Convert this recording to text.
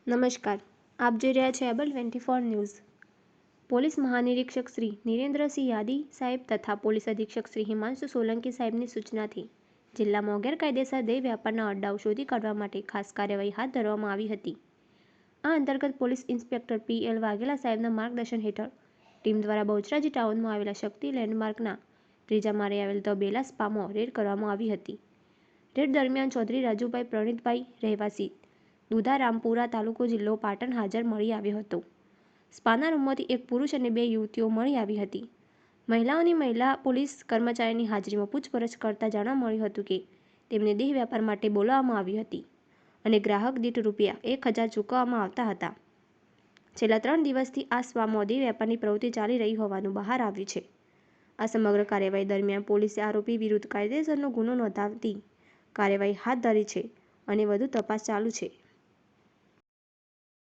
નમસ્કાર, આપ જોઈ રહ્યા છો એબલ 24 ન્યૂઝ। પોલીસ મહાનિરીક્ષક શ્રી નિરેન્દ્રસિંહ યાદી સાહેબ તથા પોલીસ અધિક્ષક શ્રી હિમાંશુ સોલંકી સાહેબની સૂચનાથી જિલ્લામાં ગેરકાયદેસર દેહ વ્યાપારના અડ્ડાઓ શોધી કાઢવા માટે ખાસ કાર્યવાહી હાથ ધરવામાં આવી હતી। આ અંતર્ગત પોલીસ ઇન્સ્પેક્ટર પી.એલ. વાઘેલા સાહેબના માર્ગદર્શન હેઠળ ટીમ દ્વારા બહુચરાજી ટાઉનમાં આવેલા શક્તિ લેન્ડમાર્કના ત્રીજા માળે આવેલ ધ બેલા સ્પામાં રેડ કરવામાં આવી હતી। રેડ દરમિયાન ચૌધરી રાજુભાઈ પ્રણીતભાઈ રહેવાસી દુધારામપુરા તાલુકો જિલ્લો પાટણ હાજર મળી આવ્યો હતો। સ્પાના રૂમમાંથી એક પુરુષ અને 2 યુવતીઓ મળી આવી હતી। મહિલા પોલીસ કર્મચારીની હાજરીમાં પૂછપરછ કરતા જાણવા મળ્યું હતું કે તેમને દેહ વ્યાપાર માટે બોલાવવામાં આવી હતી અને ગ્રાહક દીઠ રૂપિયા 1000 ચૂકવવામાં આવતા હતા। છેલ્લા 3 દિવસથી આ સ્પામાં દેહ વ્યાપારની પ્રવૃત્તિ ચાલી રહી હોવાનું બહાર આવ્યું છે। આ સમગ્ર કાર્યવાહી દરમિયાન પોલીસે આરોપી વિરુદ્ધ કાયદેસરનો ગુનો નોંધી કાર્યવાહી હાથ ધરી છે અને વધુ તપાસ ચાલુ છે।